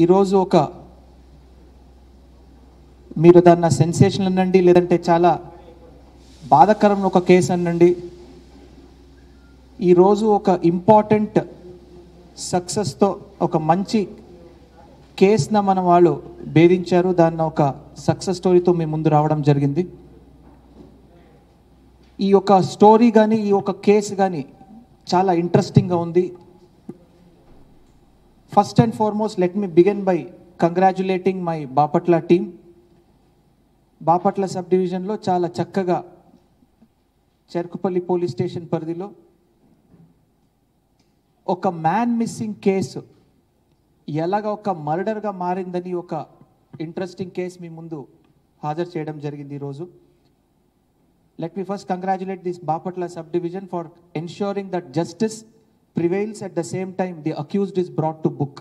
ఈరోజు ఒక మీరు దాన్న సెన్సేషన్ అనండి లేదంటే చాలా బాధాకరమైన ఒక కేసు అనండి, ఈరోజు ఒక ఇంపార్టెంట్ సక్సెస్తో ఒక మంచి కేసున మన వాళ్ళు భేదించారు. దాన్ని ఒక సక్సెస్ స్టోరీతో మీ ముందు రావడం జరిగింది. ఈ యొక్క స్టోరీ కానీ ఈ యొక్క కేసు కానీ చాలా ఇంట్రెస్టింగ్గా ఉంది. First and foremost let me begin by congratulating my Bapatla team. Bapatla sub డివిజన్లో చాలా చక్కగా చెరుకుపల్లి పోలీస్ స్టేషన్ పరిధిలో ఒక మ్యాన్ మిస్సింగ్ కేసు ఎలాగ ఒక మర్డర్గా మారిందని ఒక ఇంట్రెస్టింగ్ కేసు మీ ముందు హాజరు చేయడం జరిగింది ఈరోజు. Let me first congratulate this Bapatla sub division for ensuring that justice prevails at the same time the accused is brought to book.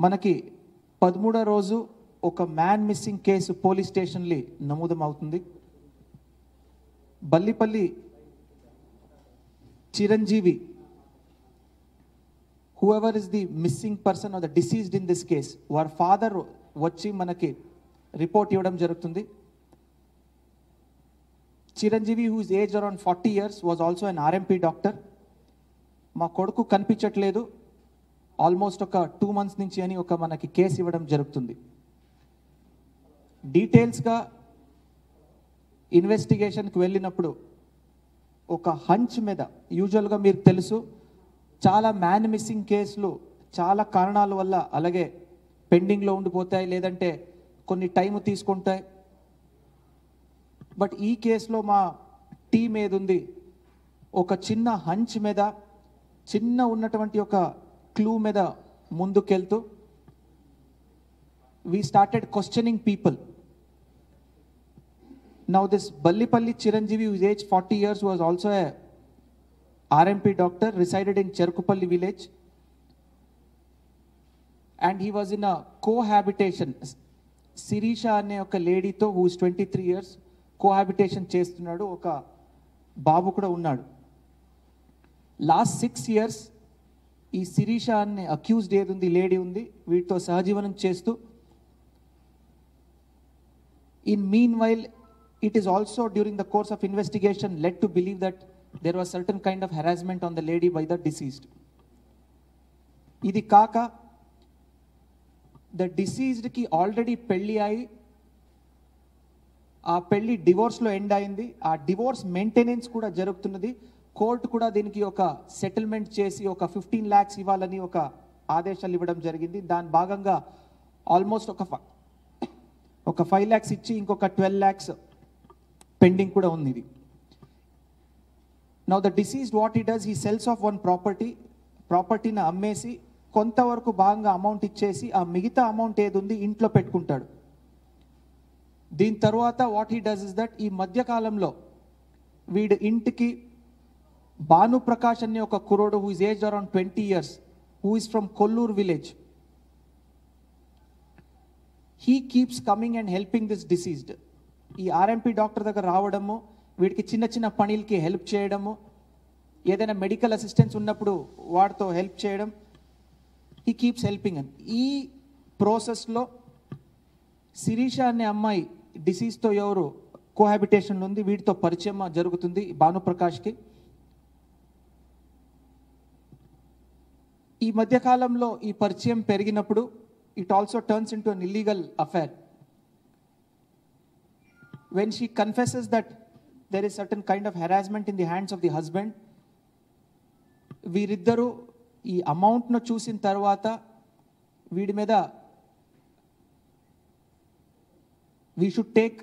మనకి 13వ రోజు ఒక మ్యాన్ మిస్సింగ్ కేసు పోలీస్ స్టేషన్లో నమోదమవుతుంది. Ballipalli Chiranjeevi, whoever is the missing person or the deceased in this case, వారి father వచ్చి మనకి report ఇవ్వడం జరుగుతుంది. Chiranjeevi who is aged around 40 years was also an RMP doctor. మా కొడుకు కనిపించట్లేదు ఆల్మోస్ట్ ఒక 2 months నుంచి అని ఒక మనకి కేసు ఇవ్వడం జరుగుతుంది. డీటెయిల్స్గా ఇన్వెస్టిగేషన్కి వెళ్ళినప్పుడు ఒక హంచ్ మీద, యూజువల్గా మీకు తెలుసు చాలా మ్యాన్ మిస్సింగ్ కేసులు చాలా కారణాల వల్ల అలాగే పెండింగ్లో ఉండిపోతాయి, లేదంటే కొన్ని టైం తీసుకుంటాయి. బట్ ఈ కేసులో మా టీం ఏదుంది ఒక చిన్న హంచ్ మీద, చిన్న ఉన్నటువంటి ఒక క్లూ మీద ముందుకెళ్తూ we started questioning people. Now this Ballipalli Chiranjeevi, who is aged 40 years, was also a RMP doctor, resided in Cherkupalli village, and he was in a cohabitation. Sirisha ane oka lady tho, who is 23 years, cohabitation చేస్తున్నాడు. ఒక బాబు కూడా ఉన్నాడు. Last 6 years ఈ శిరీష అనే accused ఏదుంది lady ఉంది, వీటితో సహజీవనం చేస్తూ, in meanwhile it is also during the course of investigation led to believe that there was certain kind of harassment on the lady by the deceased. ఇది కాక the deceased కి already పెళ్లి అయి ఆ పెళ్లి డివోర్స్లో ఎండ్ అయింది. ఆ డివోర్స్ మెయింటెనెన్స్ కూడా జరుగుతున్నది. కోర్టు కూడా దీనికి ఒక సెటిల్మెంట్ చేసి ఒక 15 lakhs ఇవ్వాలని ఒక ఆదేశాలు ఇవ్వడం జరిగింది. దాని భాగంగా ఆల్మోస్ట్ ఒక 5 lakhs ఇచ్చి ఇంకొక 12 lakhs పెండింగ్ కూడా ఉంది. ఇది now the diseased what he does, he sells of one ప్రాపర్టీని అమ్మేసి కొంతవరకు భాగంగా అమౌంట్ ఇచ్చేసి ఆ మిగతా అమౌంట్ ఏది ఉంది ఇంట్లో పెట్టుకుంటాడు. దీని తర్వాత what he does is that ఈ మధ్యకాలంలో వీడి ఇంటికి భానుప్రకాష్ అనే ఒక కురోడు who is age around 20 years, who is from Kolluru village, he keeps coming and helping this deceased. ఈ ఆర్ఎంపీ డాక్టర్ దగ్గర రావడము, వీడికి చిన్న చిన్న పనులకి హెల్ప్ చేయడము, ఏదైనా మెడికల్ అసిస్టెన్స్ ఉన్నప్పుడు వాడితో హెల్ప్ చేయడం, హీ కీప్స్ హెల్పింగ్ అని. ఈ ప్రాసెస్లో శిరీష అనే అమ్మాయి డిసీజ్తో ఎవరు కోహాబిటేషన్లో ఉంది, వీటితో పరిచయం జరుగుతుంది భానుప్రకాష్కి. ఈ మధ్యకాలంలో ఈ పరిచయం పెరిగినప్పుడు it also turns into an illegal affair. When she confesses that there is certain kind of harassment in the hands of the husband, వీరిద్దరూ ఈ అమౌంట్ను చూసిన తర్వాత వీడి మీద వీ షుడ్ టేక్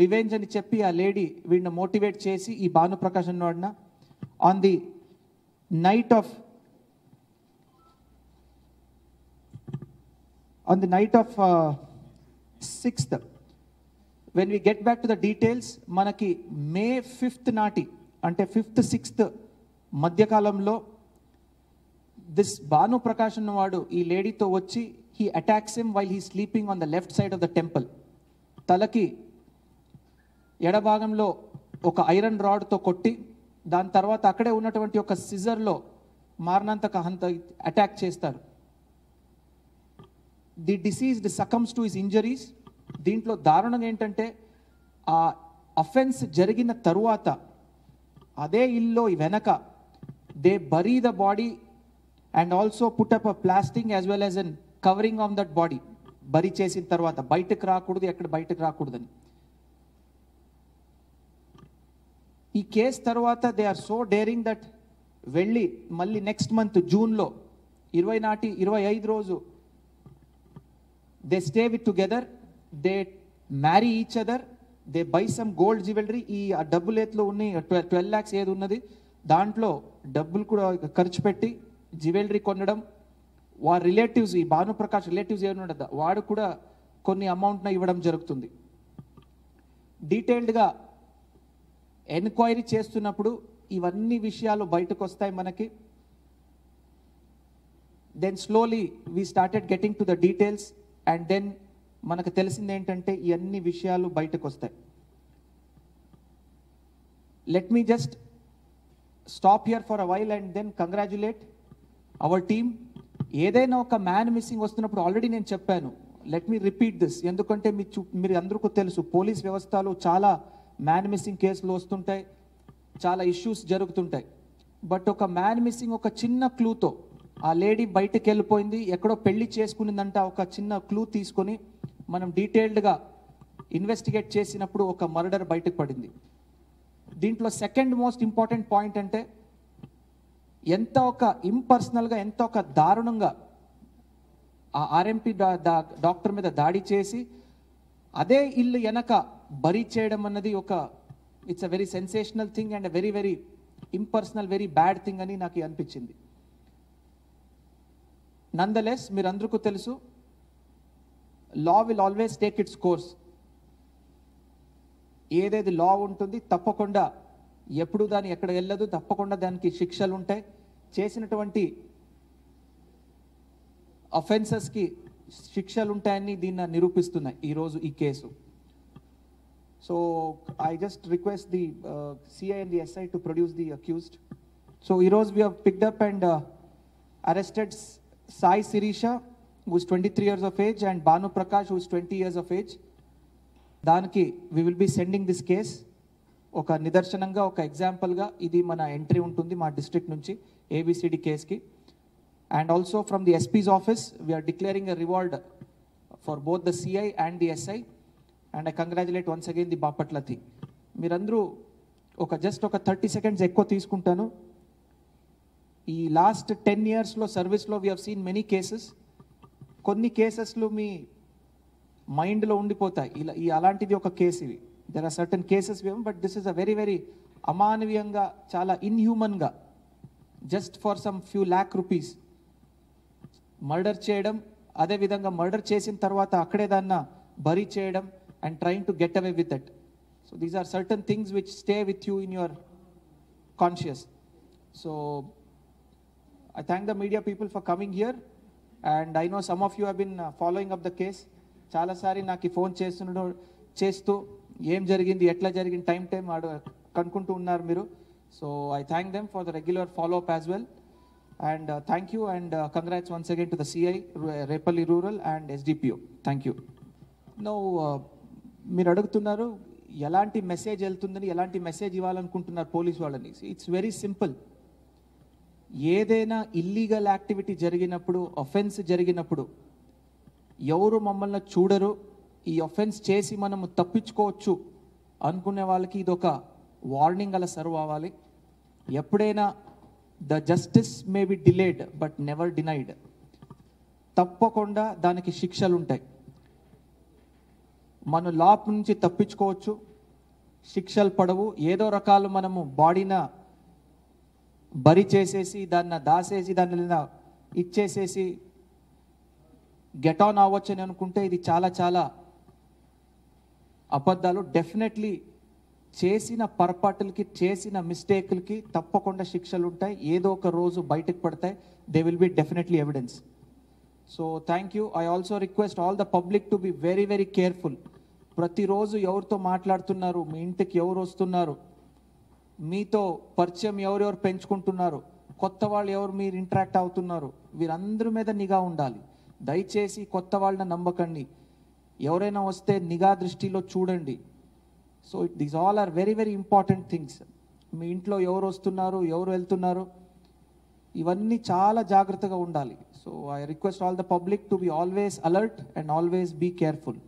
రివెంజ్ అని చెప్పి ఆ లేడీ వీడిని మోటివేట్ చేసి ఈ భానుప్రకాష్ అన్నవాడిన on the night of 6th, when we get back to the details, మనకి May 5th నాటి అంటే 5th 6th మధ్యకాలంలో దిస్ భాను ప్రకాష్ అన్నవాడు ఈ లేడీతో వచ్చి he attacks him while he sleeping on the left side of the temple. తలకి ఎడభాగంలో ఒక ఐరన్ రాడ్తో కొట్టి దాని తర్వాత అక్కడే ఉన్నటువంటి ఒక సిజర్లో మారణాంతక అటాక్ చేస్తారు. The deceased succumbs to his injuries. దీంట్లో దారుణం ఏంటంటే ఆ అఫెన్స్ జరిగిన తరువాత అదే ఇల్లు వెనక they bury the body and also put up a plastering as well as an covering on that body. Bury చేసిన తర్వాత బయటకు రాకూడదు, ఎక్కడ బయటకు రాకూడదని. ఈ కేసు తర్వాత they are so daring that వెళ్ళి మళ్ళీ నెక్స్ట్ మంత్ జూన్లో 25 రోజు they stay with together, they marry each other, they buy some gold jewellery. ఈ డబ్బులు ఏట్లో ఉన్నాయి 12 lakhs ఏది ఉన్నది దాంట్లో డబ్బులు కూడా ఖర్చు పెట్టి జ్యువెలరీ కొనడం. వారి రిలేటివ్స్, ఈ భానుప్రకాష్ రిలేటివ్స్ ఏమన్నా వాడు కూడా కొన్ని అమౌంట్న ఇవ్వడం జరుగుతుంది. డీటెయిల్డ్గా ఎన్క్వైరీ చేస్తున్నప్పుడు ఇవన్నీ విషయాలు బయటకు వస్తాయి మనకి. Then slowly we started getting to the details and then మనకు తెలిసింది ఏంటంటే ఈ అన్ని విషయాలు బయటకు వస్తాయి. Let me just stop here for a while and then congratulate our team. ఏదైనా ఒక మ్యాన్ మిస్సింగ్ వస్తున్నప్పుడు ఆల్రెడీ నేను చెప్పాను, లెట్ మీ రిపీట్ దిస్, ఎందుకంటే మీరు అందరికీ తెలుసు పోలీస్ వ్యవస్థలో చాలా మ్యాన్ మిస్సింగ్ కేసులు వస్తుంటాయి, చాలా ఇష్యూస్ జరుగుతుంటాయి. బట్ ఒక మ్యాన్ మిస్సింగ్ ఒక చిన్న క్లూతో, ఆ లేడీ బయటకు వెళ్ళిపోయింది, ఎక్కడో పెళ్లి చేసుకునిందంట, ఒక చిన్న క్లూ తీసుకొని మనం డీటెయిల్డ్గా ఇన్వెస్టిగేట్ చేసినప్పుడు ఒక మర్డర్ బయటకు పడింది. దీంట్లో సెకండ్ మోస్ట్ ఇంపార్టెంట్ పాయింట్ అంటే ఎంత ఒక ఇంపర్సనల్గా, ఎంత ఒక దారుణంగా ఆ ఆర్ఎంపీ డాక్టర్ మీద దాడి చేసి అదే ఇల్లు వెనక బరీ చేయడం అన్నది ఒక it's a very sensational thing and very very impersonal, very bad thing అని నాకు అనిపించింది. నందలెస్ మీరందరికీ తెలుసు, law will always take its course. ఏదేది లా ఉంటుంది తప్పకుండా ఎప్పుడు దాని ఎక్కడ వెళ్ళదు, తప్పకుండా దానికి శిక్షలు ఉంటాయి. చేసినటువంటి అఫెన్సెస్కి శిక్షలు ఉంటాయని దీన్ని నిరూపిస్తున్నాయి ఈరోజు ఈ case. So I just request the CI and the SI to produce the accused. So ఈరోజు we have picked up and arrested Sai Sirisha, who is 23 years of age, and Banu Prakash, who is 20 years of age. దానికి we will be sending this case ఒక నిదర్శనంగా, ఒక ఎగ్జాంపుల్గా ఇది మన entry ఉంటుంది మా డిస్ట్రిక్ట్ నుంచి ఏబిసిడి కేసుకి. And also from the SP's office we're declaring a reward for both the CI and the SI. And I congratulate once again the బాపట్లతి. మీరందరూ జస్ట్ ఒక 30 seconds ఎక్కువ తీసుకుంటాను. ఈ లాస్ట్ 10 yearsలో సర్వీస్లో we have seen many cases. కొన్ని కేసెస్లు మీ మైండ్లో ఉండిపోతాయి, ఇలా అలాంటిది ఒక కేసు ఇవి. There are certain cases but this is a very very అమానవీయంగా, చాలా ఇన్హ్యూమన్గా, just for some few lakh rupees murder చేయడం, అదేవిధంగా మర్డర్ చేసిన తర్వాత అక్కడే దాన్ని బరీ చేయడం and trying to get away with it. So these are certain things which stay with you in your conscious. So I thank the media people for coming here, and I know some of you have been following up the case. చాలా సారి నాకు phone చేస్తూ ఏం జరిగింది, ఎట్లా జరిగింది, time కనుక్కుంటూ ఉన్నారు మీరు. So I thank them for the regular follow-up as well, and thank you and congrats once again to the CI, Repalli Rural and SDPO. Thank you. Now మీరు అడుగుతున్నారు ఎలాంటి మెసేజ్ వెళ్తుందని, ఎలాంటి మెసేజ్ ఇవ్వాలనుకుంటున్నారు పోలీస్ వాళ్ళని. It's very simple. ఏదైనా illegal activity జరిగినప్పుడు, offence జరిగినప్పుడు ఎవరు మమ్మల్ని చూడరు, ఈ అఫెన్స్ చేసి మనము తప్పించుకోవచ్చు అనుకునే వాళ్ళకి ఇదొక వార్నింగ్ అలా సర్వ్ అవ్వాలి. ఎప్పుడైనా the justice may be delayed but never denied. తప్పకుండా దానికి శిక్షలు ఉంటాయి. మన లా నుంచి తప్పించుకోవచ్చు, శిక్షలు పడవు. ఏదో రకాలు మనము బాడీన బరి చేసేసి, దాన్ని దాసేసి, దాన్ని ఇచ్చేసేసి గెట్ ఆన్ అవ్వచ్చు అని అనుకుంటే ఇది చాలా చాలా అబద్ధాలు. డెఫినెట్లీ చేసిన పొరపాటులకి, చేసిన మిస్టేక్లకి తప్పకుండా శిక్షలు ఉంటాయి. ఏదో ఒక రోజు బయటకు పడతాయి. They will be definitely evidence. So thank you. I also request all the public to be very very careful. ప్రతిరోజు ఎవరితో మాట్లాడుతున్నారు, మీ ఇంటికి ఎవరు వస్తున్నారు, మీతో పరిచయం ఎవరెవరు పెంచుకుంటున్నారు, కొత్త వాళ్ళు ఎవరు మీరు ఇంటరాక్ట్ అవుతున్నారు, వీరందరి మీద నిఘా ఉండాలి. దయచేసి కొత్త వాళ్ళని నమ్మకండి. ఎవరైనా వస్తే నిఘా దృష్టిలో చూడండి. So these all are very very important things. మీ ఇంట్లో ఎవరు వస్తున్నారు, ఎవరు వెళ్తున్నారు, ఇవన్నీ చాలా జాగ్రత్తగా ఉండాలి. So I request all the public to be always alert and always be careful.